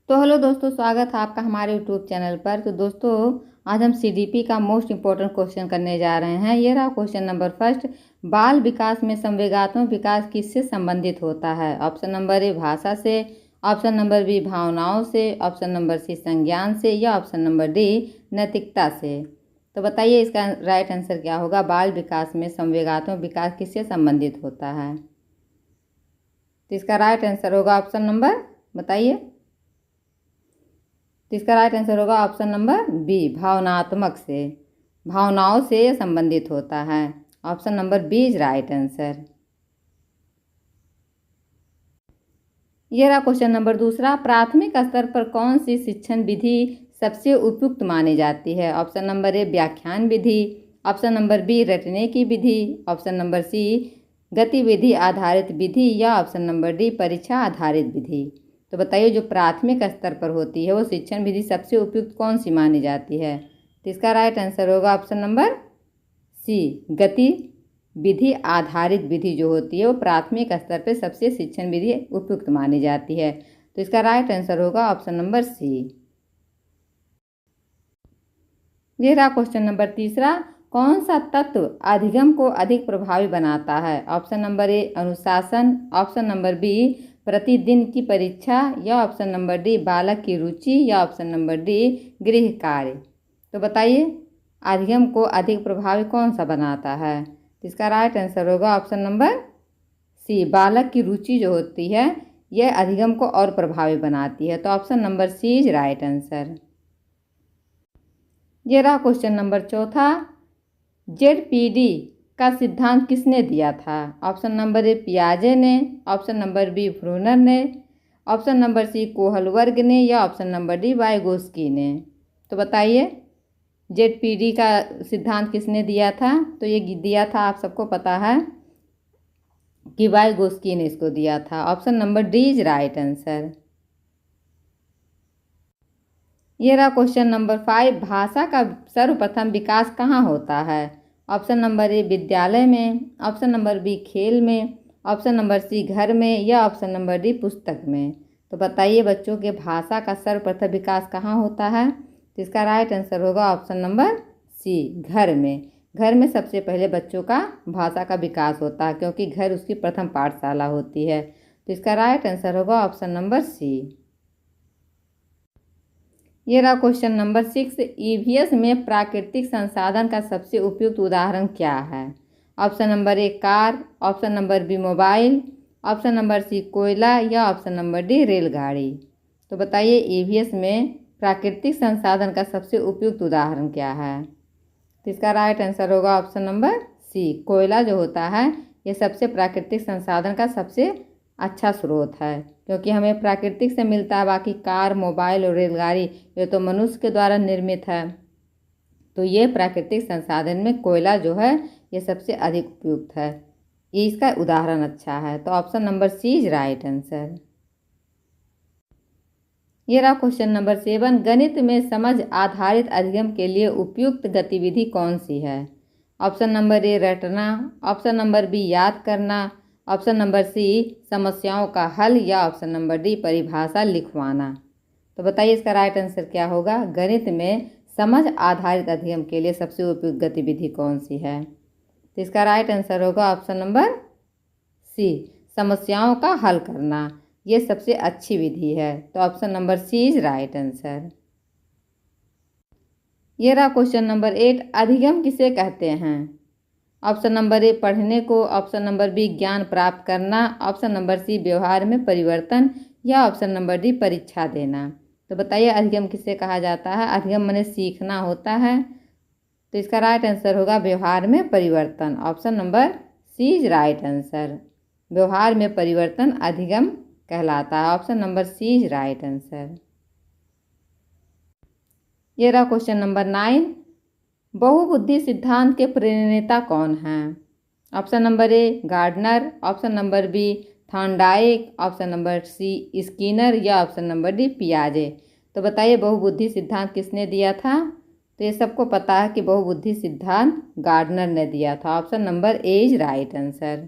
तो हेलो दोस्तों, स्वागत है आपका हमारे यूट्यूब चैनल पर। तो दोस्तों, आज हम सीडीपी का मोस्ट इम्पोर्टेंट क्वेश्चन करने जा रहे हैं। ये रहा क्वेश्चन नंबर फर्स्ट। बाल विकास में संवेगात्मक विकास किससे संबंधित होता है? ऑप्शन नंबर ए भाषा से, ऑप्शन नंबर बी भावनाओं से, ऑप्शन नंबर सी संज्ञान से, या ऑप्शन नंबर डी नैतिकता से। तो बताइए इसका राइट आंसर क्या होगा? बाल विकास में संवेगात्मक विकास किससे संबंधित होता है? तो इसका राइट आंसर होगा ऑप्शन नंबर, बताइए। तो इसका राइट आंसर होगा ऑप्शन नंबर बी, भावनात्मक से, भावनाओं से संबंधित होता है। Option number B is right answer. ये रहा क्वेश्चन नंबर दूसरा। प्राथमिक स्तर पर कौन सी शिक्षण विधि सबसे उपयुक्त मानी जाती है? ऑप्शन नंबर ए व्याख्यान विधि, ऑप्शन नंबर बी रटने की विधि, ऑप्शन नंबर सी गतिविधि आधारित विधि, या ऑप्शन नंबर डी परीक्षा आधारित विधि। तो बताइए जो प्राथमिक स्तर पर होती है वो शिक्षण विधि सबसे उपयुक्त कौन सी मानी जाती है? तो इसका राइट आंसर होगा ऑप्शन नंबर सी, गतिविधि आधारित विधि जो होती है वो प्राथमिक स्तर पर सबसे शिक्षण विधि उपयुक्त मानी जाती है। तो इसका राइट आंसर होगा ऑप्शन नंबर सी। ये रहा क्वेश्चन नंबर तीसरा। कौन सा तत्व अधिगम को अधिक प्रभावी बनाता है? ऑप्शन नंबर ए अनुशासन, ऑप्शन नंबर बी प्रतिदिन की परीक्षा, या ऑप्शन नंबर डी बालक की रुचि, या ऑप्शन नंबर डी गृह कार्य। तो बताइए अधिगम को अधिक प्रभावी कौन सा बनाता है? तो इसका राइट आंसर होगा ऑप्शन नंबर सी, बालक की रुचि जो होती है यह अधिगम को और प्रभावी बनाती है। तो option number C is right answer. ये रहा क्वेश्चन नंबर चौथा। जेडपीडी का सिद्धांत किसने दिया था? ऑप्शन नंबर ए पियाजे ने, ऑप्शन नंबर बी ब्रूनर ने, ऑप्शन नंबर सी कोहलवर्ग ने, या ऑप्शन नंबर डी वाइगोस्की ने। तो बताइए जेडपीडी का सिद्धांत किसने दिया था? तो ये दिया था, आप सबको पता है कि वाइगोस्की ने इसको दिया था। Option number D is right answer. ये रहा क्वेश्चन नंबर 5। भाषा का सर्वप्रथम विकास कहाँ होता है? ऑप्शन नंबर ए विद्यालय में, ऑप्शन नंबर बी खेल में, ऑप्शन नंबर सी घर में, या ऑप्शन नंबर डी पुस्तक में। तो बताइए बच्चों के भाषा का सर्वप्रथम विकास कहाँ होता है? तो इसका राइट आंसर होगा ऑप्शन नंबर सी, घर में। घर में सबसे पहले बच्चों का भाषा का विकास होता है, क्योंकि घर उसकी प्रथम पाठशाला होती है। तो इसका राइट आंसर होगा ऑप्शन नंबर सी। ये रहा क्वेश्चन नंबर 6। ईवीएस में प्राकृतिक संसाधन का सबसे उपयुक्त उदाहरण क्या है? Option number A car, option number B mobile, option number C कोयला, या ऑप्शन नंबर डी रेलगाड़ी। तो बताइए ईवीएस में प्राकृतिक संसाधन का सबसे उपयुक्त उदाहरण क्या है? तो इसका राइट आंसर होगा ऑप्शन नंबर सी, कोयला जो होता है ये सबसे प्राकृतिक संसाधन का सबसे अच्छा स्रोत है, क्योंकि हमें प्राकृतिक से मिलता है। बाकी कार, मोबाइल और रेलगाड़ी ये तो मनुष्य के द्वारा निर्मित है। तो ये प्राकृतिक संसाधन में कोयला जो है ये सबसे अधिक उपयुक्त है, ये इसका उदाहरण अच्छा है। तो option number C is right answer. ये रहा क्वेश्चन नंबर 7। गणित में समझ आधारित अधिगम के लिए उपयुक्त गतिविधि कौन सी है? ऑप्शन नंबर ए रटना, ऑप्शन नंबर बी याद करना, ऑप्शन नंबर सी समस्याओं का हल, या ऑप्शन नंबर डी परिभाषा लिखवाना। तो बताइए इसका राइट आंसर क्या होगा? गणित में समझ आधारित अधिगम के लिए सबसे उपयुक्त गतिविधि कौन सी है? तो इसका राइट आंसर होगा ऑप्शन नंबर सी, समस्याओं का हल करना। ये सबसे अच्छी विधि है। तो option number C is right answer. ये रहा क्वेश्चन नंबर 8। अधिगम किसे कहते हैं? ऑप्शन नंबर ए पढ़ने को, ऑप्शन नंबर बी ज्ञान प्राप्त करना, ऑप्शन नंबर सी व्यवहार में परिवर्तन, या ऑप्शन नंबर डी परीक्षा देना। तो बताइए अधिगम किसे कहा जाता है? अधिगम माने सीखना होता है। तो इसका राइट आंसर होगा व्यवहार में परिवर्तन। Option number C is right answer. व्यवहार में परिवर्तन अधिगम कहलाता है। Option number C is right answer. ये रहा क्वेश्चन नंबर 9। बहुबुद्धि सिद्धांत के प्रणेता कौन हैं? Option number A Gardner, option number B Thorndike, option number C Skinner, या ऑप्शन नंबर डी पियाजे। तो बताइए बहुबुद्धि सिद्धांत किसने दिया था? तो ये सबको पता है कि बहुबुद्धि सिद्धांत गार्डनर ने दिया था। Option number A is right answer.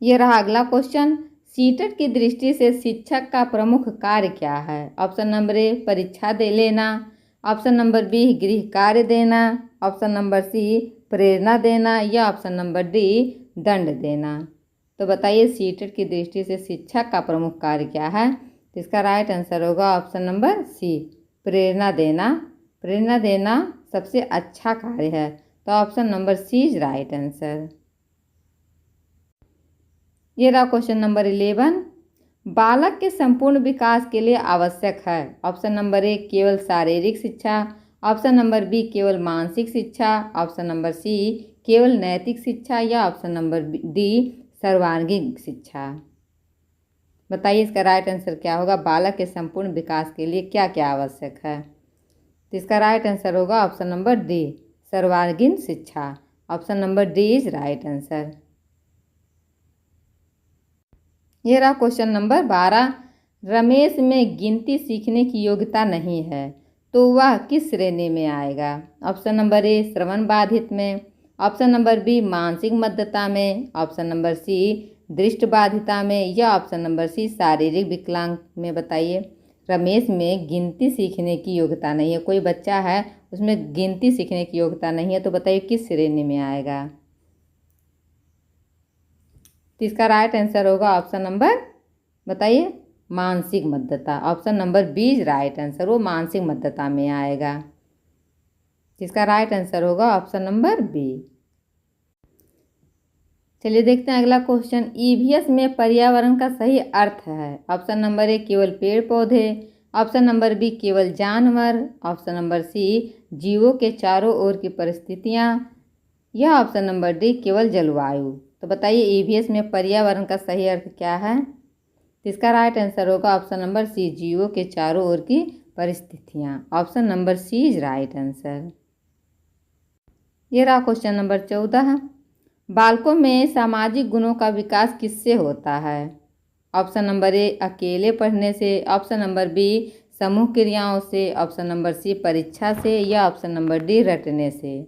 ये रहा अगला क्वेश्चन। सीटेट की दृष्टि से शिक्षक का प्रमुख कार्य क्या है? ऑप्शन नंबर ए परीक्षा दे लेना, ऑप्शन नंबर बी गृह कार्य देना, ऑप्शन नंबर सी प्रेरणा देना या ऑप्शन नंबर डी दंड देना। तो बताइए सीटेट की दृष्टि से शिक्षक का प्रमुख कार्य क्या है? तो इसका राइट आंसर होगा ऑप्शन नंबर सी प्रेरणा देना। प्रेरणा देना सबसे अच्छा कार्य है, तो option number C is right answer. ये रहा क्वेश्चन नंबर 11। बालक के संपूर्ण विकास के लिए आवश्यक है। ऑप्शन नंबर ए केवल शारीरिक शिक्षा, ऑप्शन नंबर बी केवल मानसिक शिक्षा, ऑप्शन नंबर सी केवल नैतिक शिक्षा या ऑप्शन नंबर डी सर्वांगीण शिक्षा। बताइए इसका राइट आंसर क्या होगा? बालक के संपूर्ण विकास के लिए क्या क्या आवश्यक है? तो इसका राइट आंसर होगा ऑप्शन नंबर डी सर्वांगीण शिक्षा। Option number D is right answer. ये रहा क्वेश्चन नंबर 12। रमेश में गिनती सीखने की योग्यता नहीं है, तो वह किस श्रेणी में आएगा? ऑप्शन नंबर ए श्रवण बाधित में, ऑप्शन नंबर बी मानसिक मध्यता में, ऑप्शन नंबर सी दृष्टि बाधिता में या ऑप्शन नंबर सी शारीरिक विकलांग में। बताइए रमेश में गिनती सीखने की योग्यता नहीं है, कोई बच्चा है उसमें गिनती सीखने की योग्यता नहीं है, तो बताइए किस श्रेणी में आएगा? तो इसका राइट आंसर होगा ऑप्शन नंबर, बताइए मानसिक मध्यता। Option number B is right answer, वो मानसिक मध्यता में आएगा। इसका राइट आंसर होगा ऑप्शन नंबर बी। चलिए देखते हैं अगला क्वेश्चन। ईवीएस में पर्यावरण का सही अर्थ है। ऑप्शन नंबर ए केवल पेड़ पौधे, ऑप्शन नंबर बी केवल जानवर, ऑप्शन नंबर सी जीवों के चारों ओर की परिस्थितियाँ या ऑप्शन नंबर डी केवल जलवायु। तो बताइए ईवीएस में पर्यावरण का सही अर्थ क्या है? तो इसका राइट आंसर होगा ऑप्शन नंबर सी जीवों के चारों ओर की परिस्थितियाँ। Option number C is right answer. ये रहा क्वेश्चन नंबर 14। बालकों में सामाजिक गुणों का विकास किससे होता है? ऑप्शन नंबर ए अकेले पढ़ने से, ऑप्शन नंबर बी समूह क्रियाओं से, ऑप्शन नंबर सी परीक्षा से या ऑप्शन नंबर डी रटने से।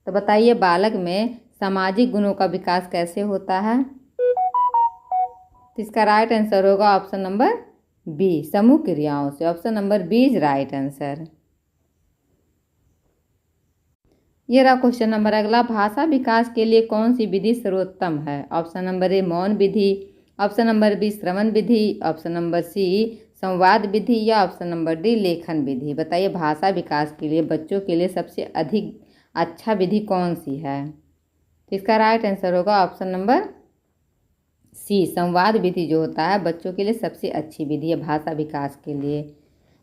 तो बताइए बालक में सामाजिक गुणों का विकास कैसे होता है? तो इसका राइट आंसर होगा ऑप्शन नंबर बी समूह क्रियाओं से। Option number B is right answer. ये रहा क्वेश्चन नंबर अगला। भाषा विकास के लिए कौन सी विधि सर्वोत्तम है? ऑप्शन नंबर ए मौन विधि, ऑप्शन नंबर बी श्रवण विधि, ऑप्शन नंबर सी संवाद विधि या ऑप्शन नंबर डी लेखन विधि। बताइए भाषा विकास के लिए बच्चों के लिए सबसे अधिक अच्छा विधि कौन सी है? तो इसका राइट आंसर होगा ऑप्शन नंबर सी संवाद विधि जो होता है बच्चों के लिए सबसे अच्छी विधि है भाषा विकास के लिए,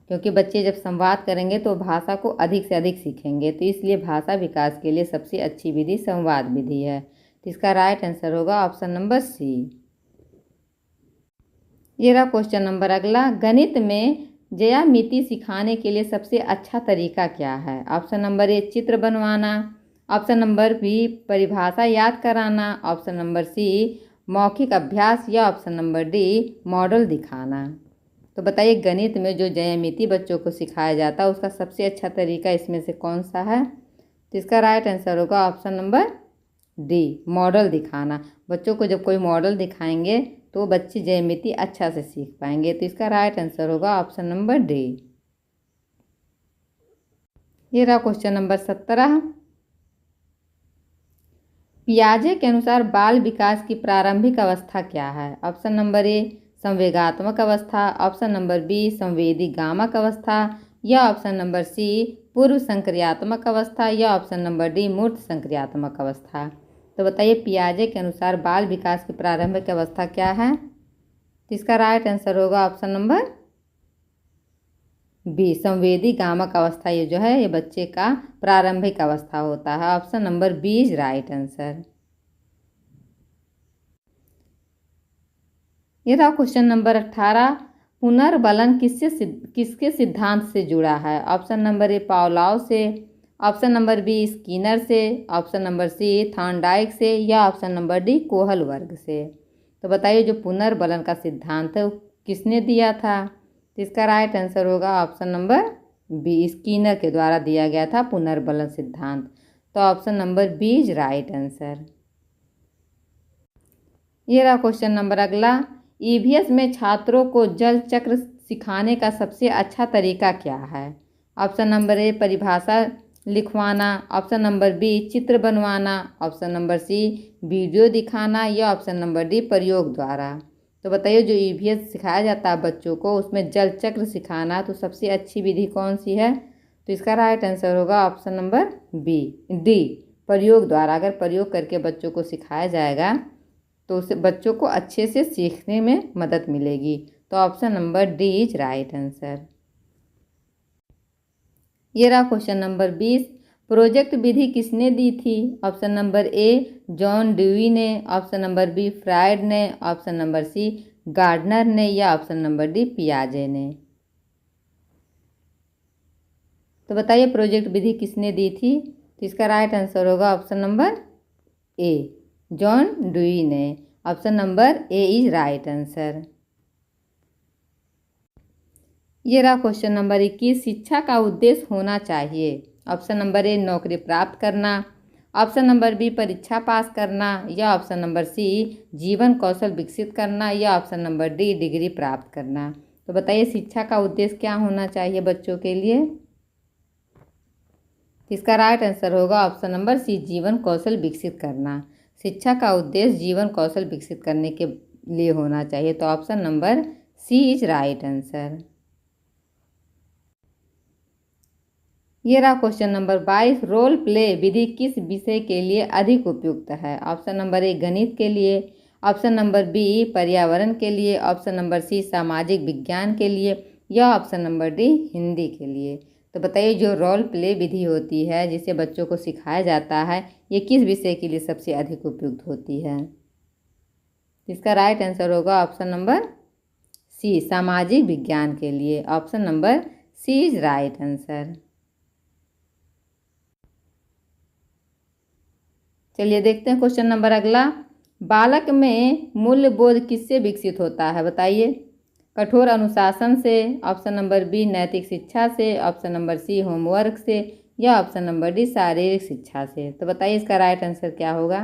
क्योंकि बच्चे जब संवाद करेंगे तो भाषा को अधिक से अधिक सीखेंगे, तो इसलिए भाषा विकास के लिए सबसे अच्छी विधि संवाद विधि है। तो इसका राइट आंसर होगा ऑप्शन नंबर सी। ये रहा क्वेश्चन नंबर अगला। गणित में ज्यामिति सिखाने के लिए सबसे अच्छा तरीका क्या है? ऑप्शन नंबर ए चित्र बनवाना, ऑप्शन नंबर बी परिभाषा याद कराना, ऑप्शन नंबर सी मौखिक अभ्यास या ऑप्शन नंबर डी मॉडल दिखाना। तो बताइए गणित में जो ज्यामिति बच्चों को सिखाया जाता है उसका सबसे अच्छा तरीका इसमें से कौन सा है? तो इसका राइट आंसर होगा ऑप्शन नंबर डी मॉडल दिखाना। बच्चों को जब कोई मॉडल दिखाएंगे तो बच्चे ज्यामिति अच्छा से सीख पाएंगे। तो इसका राइट आंसर होगा ऑप्शन नंबर डी। ये रहा क्वेश्चन नंबर 17। पियाजे के अनुसार बाल विकास की प्रारंभिक अवस्था क्या है? ऑप्शन नंबर ए संवेगात्मक अवस्था, ऑप्शन नंबर बी संवेदी गामक अवस्था या ऑप्शन नंबर सी पूर्व संक्रियात्मक अवस्था या ऑप्शन नंबर डी मूर्त संक्रियात्मक अवस्था। तो बताइए पियाजे के अनुसार बाल विकास की प्रारंभिक अवस्था क्या है? तो इसका राइट आंसर होगा ऑप्शन नंबर बी संवेदी गामक अवस्था। ये जो है ये बच्चे का प्रारंभिक अवस्था होता है। Option number B is right answer. ये रहा क्वेश्चन नंबर 18। पुनर्बलन किसके सिद्धांत से जुड़ा है? ऑप्शन नंबर ए पावलोव से, ऑप्शन नंबर बी स्किनर से, ऑप्शन नंबर सी थॉर्नडाइक से या ऑप्शन नंबर डी कोहल वर्ग से। तो बताइए जो पुनर्बलन का सिद्धांत है वो किसने दिया था? तो इसका राइट आंसर होगा ऑप्शन नंबर बी स्किनर के द्वारा दिया गया था पुनर्बलन सिद्धांत। तो option number B is right answer. ये रहा क्वेश्चन नंबर अगला। ईवीएस में छात्रों को जल चक्र सिखाने का सबसे अच्छा तरीका क्या है? ऑप्शन नंबर ए परिभाषा लिखवाना, ऑप्शन नंबर बी चित्र बनवाना, ऑप्शन नंबर सी वीडियो दिखाना या ऑप्शन नंबर डी प्रयोग द्वारा। तो बताइए जो ईवीएस सिखाया जाता है बच्चों को उसमें जल चक्र सिखाना, तो सबसे अच्छी विधि कौन सी है? तो इसका राइट आंसर होगा ऑप्शन नंबर बी डी प्रयोग द्वारा। अगर प्रयोग करके बच्चों को सिखाया जाएगा तो उससे बच्चों को अच्छे से सीखने में मदद मिलेगी। तो option number D is right answer. ये रहा क्वेश्चन नंबर 20। प्रोजेक्ट विधि किसने दी थी? Option number A John Dewey ने, ऑप्शन नंबर बी फ्राइड ने, ऑप्शन नंबर सी गार्डनर ने या ऑप्शन नंबर डी पियाजे ने। तो बताइए प्रोजेक्ट विधि किसने दी थी? तो इसका राइट आंसर होगा option number A John Dewey ने। Option number A is right answer. ये रहा क्वेश्चन नंबर 21। शिक्षा का उद्देश्य होना चाहिए। ऑप्शन नंबर ए नौकरी प्राप्त करना, ऑप्शन नंबर बी परीक्षा पास करना या ऑप्शन नंबर सी जीवन कौशल विकसित करना या ऑप्शन नंबर डी डिग्री प्राप्त करना। तो बताइए शिक्षा का उद्देश्य क्या होना चाहिए बच्चों के लिए? इसका राइट आंसर होगा ऑप्शन नंबर सी जीवन कौशल विकसित करना। शिक्षा का उद्देश्य जीवन कौशल विकसित करने के लिए होना चाहिए। तो option number C is right answer. ये रहा क्वेश्चन नंबर 22। रोल प्ले विधि किस विषय के लिए अधिक उपयुक्त है? ऑप्शन नंबर ए गणित के लिए, ऑप्शन नंबर बी पर्यावरण के लिए, ऑप्शन नंबर सी सामाजिक विज्ञान के लिए या ऑप्शन नंबर डी हिंदी के लिए। तो बताइए जो रोल प्ले विधि होती है जिसे बच्चों को सिखाया जाता है ये किस विषय के लिए सबसे अधिक उपयुक्त होती है? इसका राइट आंसर होगा ऑप्शन नंबर सी सामाजिक विज्ञान के लिए। Option number C is right answer. चलिए देखते हैं क्वेश्चन नंबर अगला। बालक में मूल्यबोध किससे विकसित होता है? बताइए। कठोर अनुशासन से, ऑप्शन नंबर बी नैतिक शिक्षा से, ऑप्शन नंबर सी होमवर्क से या ऑप्शन नंबर डी शारीरिक शिक्षा से। तो बताइए इसका राइट आंसर क्या होगा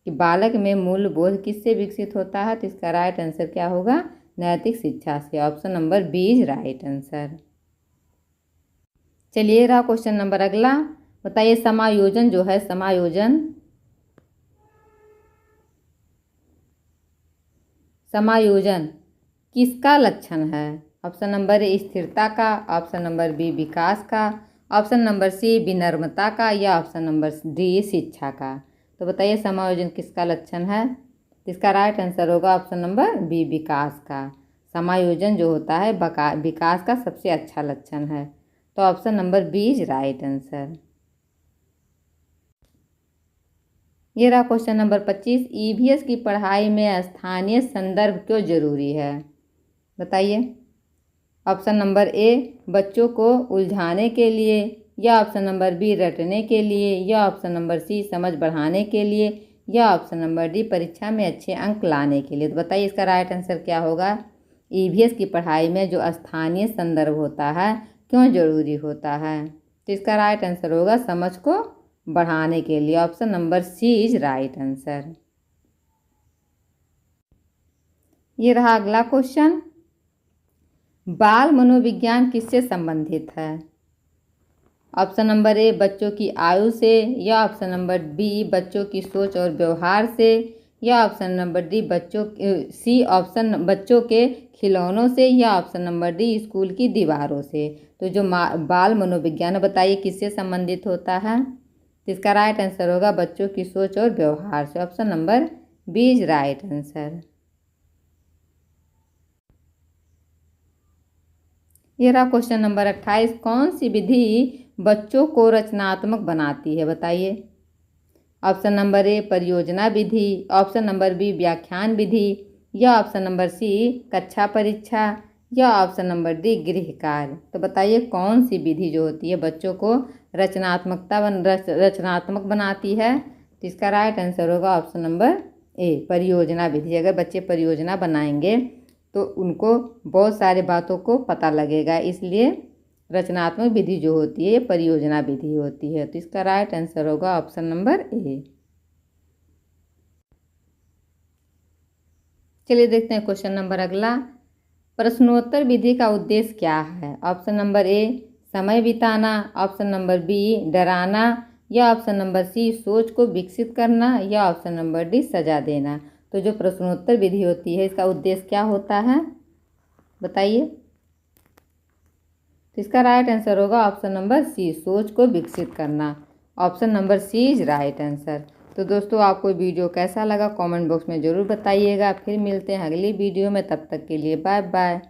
कि बालक में मूल्यबोध किससे विकसित होता है? तो इसका राइट आंसर क्या होगा? नैतिक शिक्षा से। Option number B is right answer. चलिए रहा क्वेश्चन नंबर अगला। बताइए समायोजन जो है समायोजन किसका लक्षण है? ऑप्शन नंबर ए स्थिरता का, ऑप्शन नंबर बी विकास का, ऑप्शन नंबर सी विनम्रता का या ऑप्शन नंबर डी शिक्षा का। तो बताइए समायोजन किसका लक्षण है? इसका राइट आंसर होगा ऑप्शन नंबर बी विकास का। समायोजन जो होता है विकास का सबसे अच्छा लक्षण है। तो option number B is right answer. ये रहा क्वेश्चन नंबर 25। ईवीएस की पढ़ाई में स्थानीय संदर्भ क्यों जरूरी है? बताइए। ऑप्शन नंबर ए बच्चों को उलझाने के लिए या ऑप्शन नंबर बी रटने के लिए या ऑप्शन नंबर सी समझ बढ़ाने के लिए या ऑप्शन नंबर डी परीक्षा में अच्छे अंक लाने के लिए। तो बताइए इसका राइट आंसर क्या होगा? ईवीएस की पढ़ाई में जो स्थानीय संदर्भ होता है क्यों जरूरी होता है? तो इसका राइट आंसर होगा समझ को बढ़ाने के लिए। Option number C is right answer. ये रहा अगला क्वेश्चन। बाल मनोविज्ञान किससे संबंधित है? ऑप्शन नंबर ए बच्चों की आयु से या ऑप्शन नंबर बी बच्चों की सोच और व्यवहार से या ऑप्शन नंबर डी बच्चों के खिलौनों से या ऑप्शन नंबर डी स्कूल की दीवारों से। तो जो बाल मनोविज्ञान बताइए किससे संबंधित होता है? तो इसका राइट आंसर होगा बच्चों की सोच और व्यवहार से। Option number B is right answer. ये रहा क्वेश्चन नंबर 28। कौन सी विधि बच्चों को रचनात्मक बनाती है? बताइए। ऑप्शन नंबर ए परियोजना विधि, ऑप्शन नंबर बी व्याख्यान विधि या ऑप्शन नंबर सी कक्षा परीक्षा या ऑप्शन नंबर डी गृह कार्य। तो बताइए कौन सी विधि जो होती है बच्चों को रचनात्मक बनाती है? तो इसका राइट आंसर होगा ऑप्शन नंबर ए परियोजना विधि। अगर बच्चे परियोजना बनाएंगे तो उनको बहुत सारे बातों को पता लगेगा, इसलिए रचनात्मक विधि जो होती है ये परियोजना विधि होती है। तो इसका राइट आंसर होगा ऑप्शन नंबर ए। चलिए देखते हैं क्वेश्चन नंबर अगला। प्रश्नोत्तर विधि का उद्देश्य क्या है? ऑप्शन नंबर ए समय बिताना, ऑप्शन नंबर बी डराना, या ऑप्शन नंबर सी सोच को विकसित करना, या ऑप्शन नंबर डी सजा देना। तो जो प्रश्नोत्तर विधि होती है इसका उद्देश्य क्या होता है बताइए। तो इसका राइट आंसर होगा ऑप्शन नंबर सी, सोच को विकसित करना। Option number C is right answer. तो दोस्तों आपको वीडियो कैसा लगा कमेंट बॉक्स में ज़रूर बताइएगा। फिर मिलते हैं अगली वीडियो में, तब तक के लिए बाय बाय।